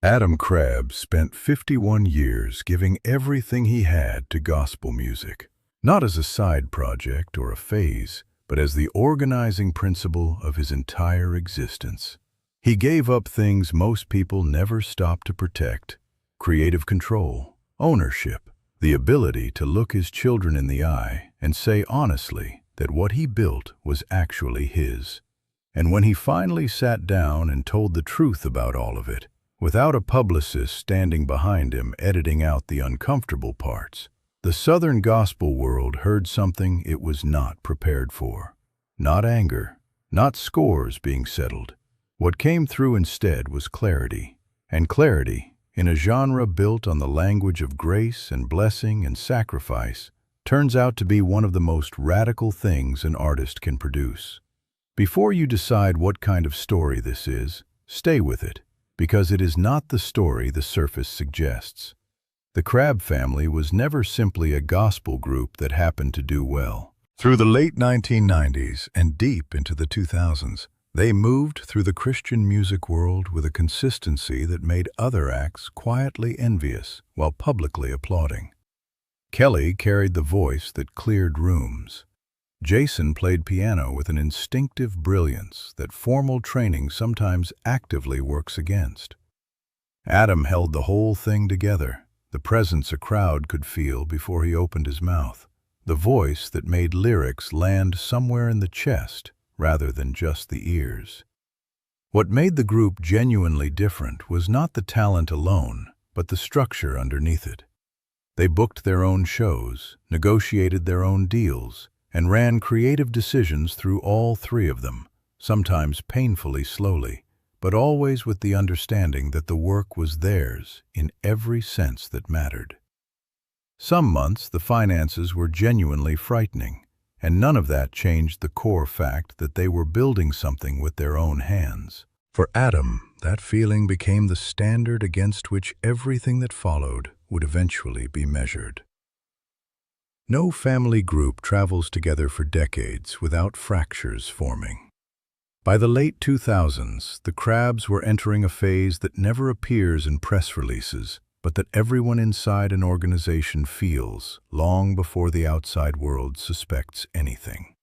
Adam Crabb spent 51 years giving everything he had to gospel music, not as a side project or a phase, but as the organizing principle of his entire existence. He gave up things most people never stop to protect: creative control, ownership, the ability to look his children in the eye and say honestly that what he built was actually his. And when he finally sat down and told the truth about all of it, without a publicist standing behind him editing out the uncomfortable parts, the Southern gospel world heard something it was not prepared for. Not anger, not scores being settled. What came through instead was clarity. And clarity, in a genre built on the language of grace and blessing and sacrifice, turns out to be one of the most radical things an artist can produce. Before you decide what kind of story this is, stay with it, because it is not the story the surface suggests. The Crabb family was never simply a gospel group that happened to do well. Through the late 1990s and deep into the 2000s, they moved through the Christian music world with a consistency that made other acts quietly envious while publicly applauding. Kelly carried the voice that cleared rooms. Jason played piano with an instinctive brilliance that formal training sometimes actively works against. Adam held the whole thing together, the presence a crowd could feel before he opened his mouth, the voice that made lyrics land somewhere in the chest rather than just the ears. What made the group genuinely different was not the talent alone, but the structure underneath it. They booked their own shows, negotiated their own deals, and ran creative decisions through all three of them, sometimes painfully slowly, but always with the understanding that the work was theirs in every sense that mattered. Some months the finances were genuinely frightening, and none of that changed the core fact that they were building something with their own hands. For Adam, that feeling became the standard against which everything that followed would eventually be measured. No family group travels together for decades without fractures forming. By the late 2000s, the Crabbs were entering a phase that never appears in press releases, but that everyone inside an organization feels long before the outside world suspects anything.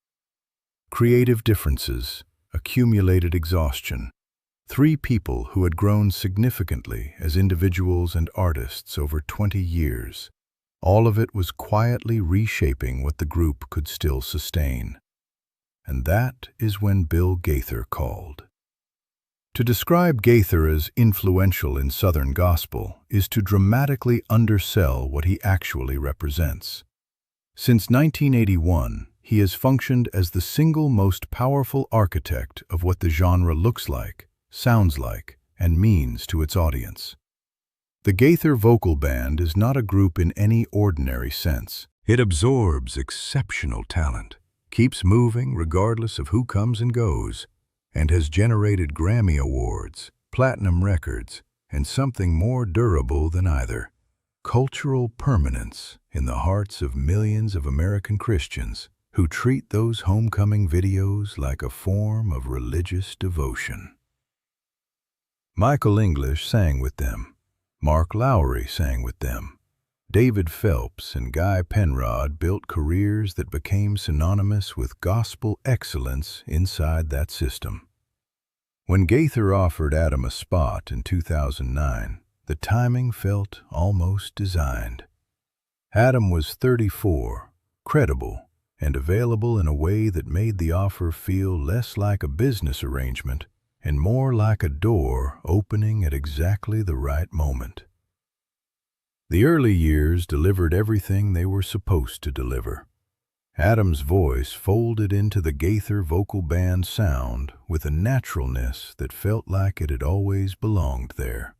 Creative differences, accumulated exhaustion. Three people who had grown significantly as individuals and artists over 20 years. All of it was quietly reshaping what the group could still sustain. And that is when Bill Gaither called. To describe Gaither as influential in Southern gospel is to dramatically undersell what he actually represents. Since 1981, he has functioned as the single most powerful architect of what the genre looks like, sounds like, and means to its audience. The Gaither Vocal Band is not a group in any ordinary sense. It absorbs exceptional talent, keeps moving regardless of who comes and goes, and has generated Grammy Awards, platinum records, and something more durable than either: cultural permanence in the hearts of millions of American Christians who treat those homecoming videos like a form of religious devotion. Michael English sang with them. Mark Lowry sang with them. David Phelps and Guy Penrod built careers that became synonymous with gospel excellence inside that system. When Gaither offered Adam a spot in 2009, the timing felt almost designed. Adam was 34, credible, and available in a way that made the offer feel less like a business arrangement and more like a door opening at exactly the right moment. The early years delivered everything they were supposed to deliver. Adam's voice folded into the Gaither Vocal Band sound with a naturalness that felt like it had always belonged there,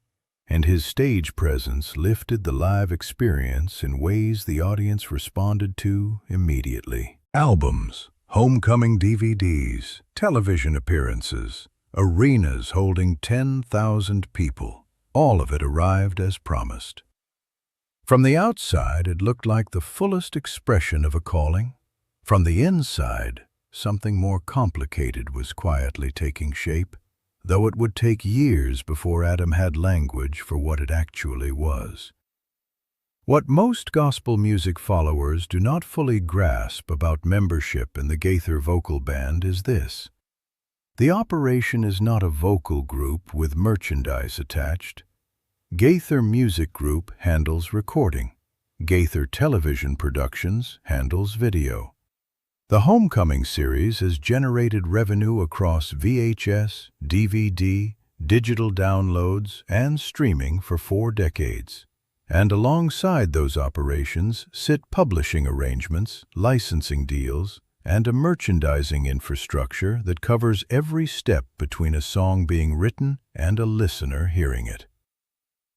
and his stage presence lifted the live experience in ways the audience responded to immediately. Albums, homecoming DVDs, television appearances, arenas holding 10,000 people, all of it arrived as promised. From the outside, it looked like the fullest expression of a calling. From the inside, something more complicated was quietly taking shape: though it would take years before Adam had language for what it actually was. What most gospel music followers do not fully grasp about membership in the Gaither Vocal Band is this. The operation is not a vocal group with merchandise attached. Gaither Music Group handles recording. Gaither Television Productions handles video. The Homecoming series has generated revenue across VHS, DVD, digital downloads, and streaming for 4 decades. And alongside those operations sit publishing arrangements, licensing deals, and a merchandising infrastructure that covers every step between a song being written and a listener hearing it.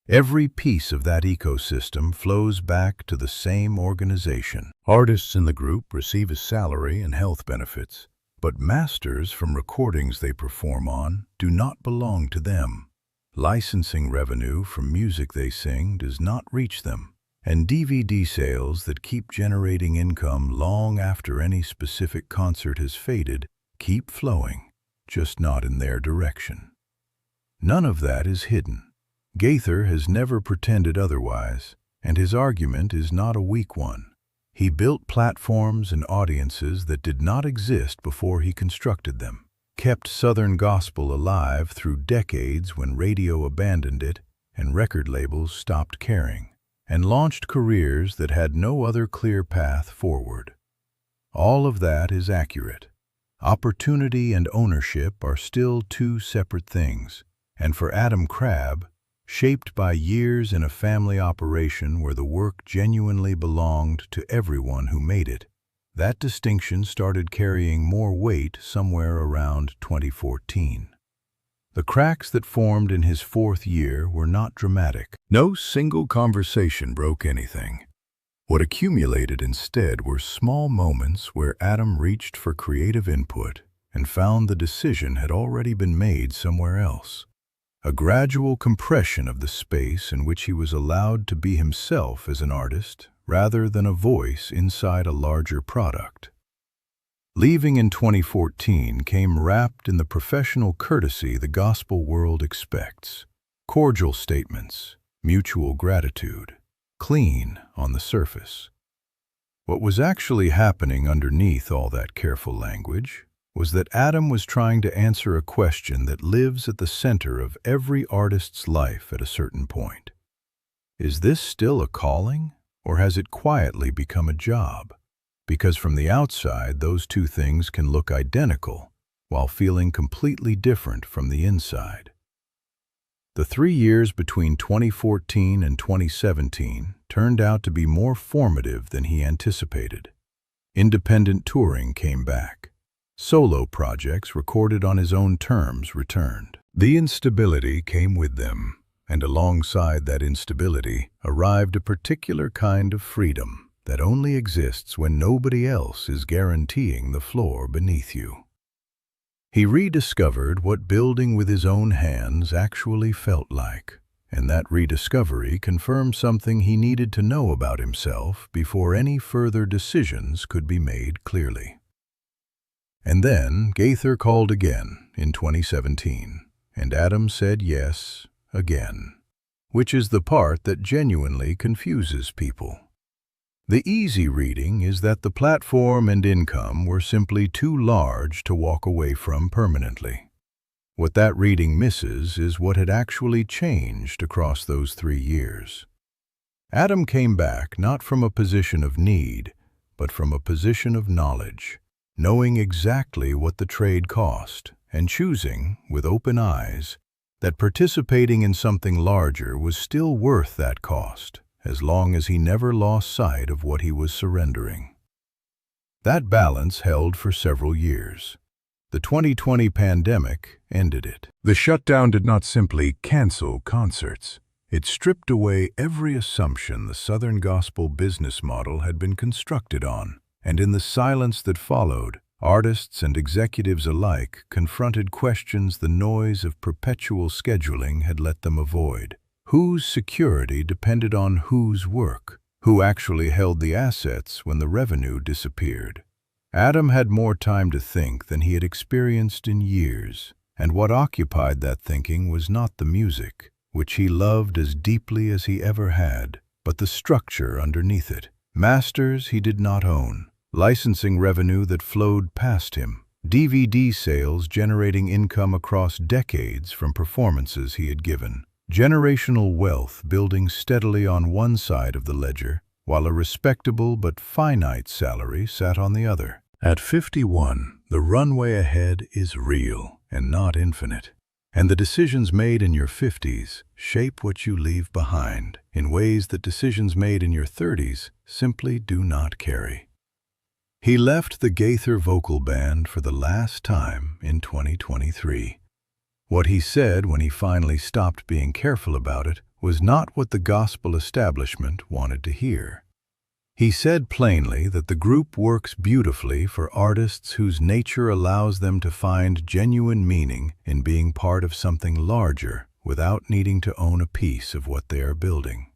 Every piece of that ecosystem flows back to the same organization. Artists in the group receive a salary and health benefits, but masters from recordings they perform on do not belong to them. Licensing revenue from music they sing does not reach them, and DVD sales that keep generating income long after any specific concert has faded keep flowing, just not in their direction. None of that is hidden. Gaither has never pretended otherwise, and his argument is not a weak one. He built platforms and audiences that did not exist before he constructed them, kept Southern gospel alive through decades when radio abandoned it and record labels stopped caring, and launched careers that had no other clear path forward. All of that is accurate. Opportunity and ownership are still 2 separate things, and for Adam Crabb, shaped by years in a family operation where the work genuinely belonged to everyone who made it, that distinction started carrying more weight somewhere around 2014. The cracks that formed in his 4th year were not dramatic. No single conversation broke anything. What accumulated instead were small moments where Adam reached for creative input and found the decision had already been made somewhere else. A gradual compression of the space in which he was allowed to be himself as an artist rather than a voice inside a larger product. Leaving in 2014 came wrapped in the professional courtesy the gospel world expects. Cordial statements, mutual gratitude, clean on the surface. What was actually happening underneath all that careful language was that Adam was trying to answer a question that lives at the center of every artist's life at a certain point. Is this still a calling, or has it quietly become a job? Because from the outside, those 2 things can look identical, while feeling completely different from the inside. The 3 years between 2014 and 2017 turned out to be more formative than he anticipated. Independent touring came back. Solo projects recorded on his own terms returned. The instability came with them, and alongside that instability arrived a particular kind of freedom that only exists when nobody else is guaranteeing the floor beneath you. He rediscovered what building with his own hands actually felt like, and that rediscovery confirmed something he needed to know about himself before any further decisions could be made clearly. And then Gaither called again in 2017, and Adam said yes again, which is the part that genuinely confuses people. The easy reading is that the platform and income were simply too large to walk away from permanently. What that reading misses is what had actually changed across those 3 years. Adam came back not from a position of need, but from a position of knowledge, knowing exactly what the trade cost, and choosing, with open eyes, that participating in something larger was still worth that cost, as long as he never lost sight of what he was surrendering. That balance held for several years. The 2020 pandemic ended it. The shutdown did not simply cancel concerts. It stripped away every assumption the Southern gospel business model had been constructed on. And in the silence that followed, artists and executives alike confronted questions the noise of perpetual scheduling had let them avoid. Whose security depended on whose work? Who actually held the assets when the revenue disappeared? Adam had more time to think than he had experienced in years, And what occupied that thinking was not the music, which he loved as deeply as he ever had, but the structure underneath it. Masters he did not own, licensing revenue that flowed past him, DVD sales generating income across decades from performances he had given, generational wealth building steadily on one side of the ledger, while a respectable but finite salary sat on the other. At 51, the runway ahead is real and not infinite. And the decisions made in your 50s shape what you leave behind in ways that decisions made in your 30s simply do not carry. He left the Gaither Vocal Band for the last time in 2023. What he said when he finally stopped being careful about it was not what the gospel establishment wanted to hear. He said plainly that the group works beautifully for artists whose nature allows them to find genuine meaning in being part of something larger without needing to own a piece of what they are building.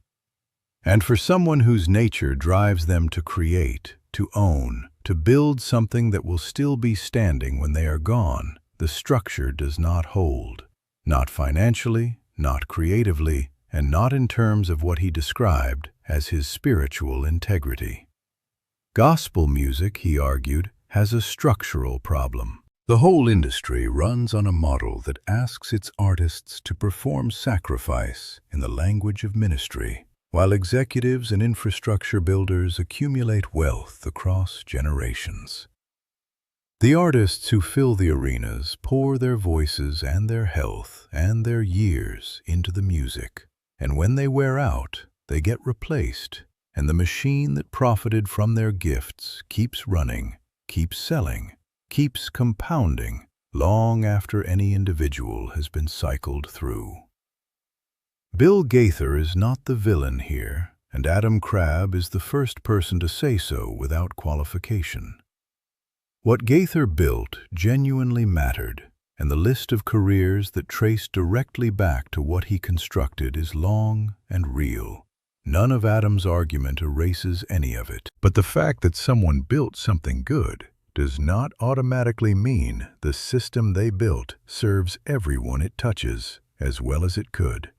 And for someone whose nature drives them to create, to own, to build something that will still be standing when they are gone, the structure does not hold. Not financially, not creatively, and not in terms of what he described as his spiritual integrity. Gospel music, he argued, has a structural problem. The whole industry runs on a model that asks its artists to perform sacrifice in the language of ministry, while executives and infrastructure builders accumulate wealth across generations. The artists who fill the arenas pour their voices and their health and their years into the music, and when they wear out, they get replaced, and the machine that profited from their gifts keeps running, keeps selling, keeps compounding long after any individual has been cycled through. Bill Gaither is not the villain here, and Adam Crabb is the first person to say so without qualification. What Gaither built genuinely mattered, and the list of careers that trace directly back to what he constructed is long and real. None of Adam's argument erases any of it. But the fact that someone built something good does not automatically mean the system they built serves everyone it touches as well as it could.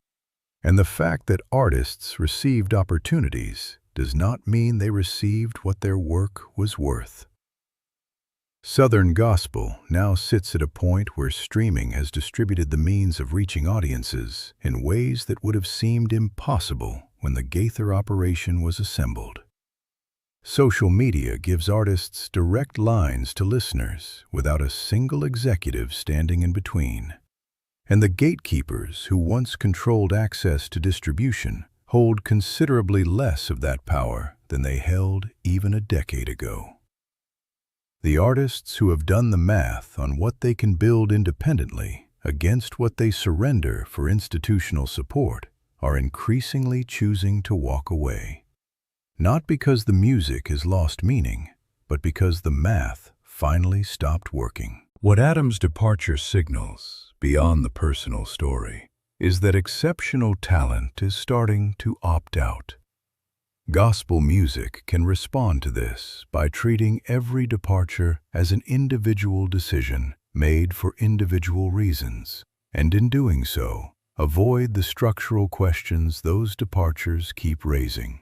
And the fact that artists received opportunities does not mean they received what their work was worth. Southern gospel now sits at a point where streaming has distributed the means of reaching audiences in ways that would have seemed impossible when the Gaither operation was assembled. Social media gives artists direct lines to listeners without a single executive standing in between. And the gatekeepers who once controlled access to distribution hold considerably less of that power than they held even a decade ago. The artists who have done the math on what they can build independently against what they surrender for institutional support are increasingly choosing to walk away. Not because the music has lost meaning, but because the math finally stopped working. What Adam's departure signals, beyond the personal story, is that exceptional talent is starting to opt out. Gospel music can respond to this by treating every departure as an individual decision made for individual reasons, and in doing so, avoid the structural questions those departures keep raising.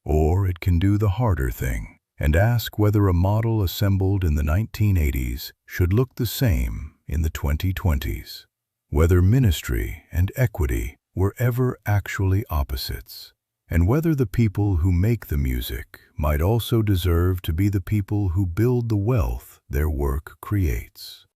Or it can do the harder thing and ask whether a model assembled in the 1980s should look the same in the 2020s, whether ministry and equity were ever actually opposites, and whether the people who make the music might also deserve to be the people who build the wealth their work creates.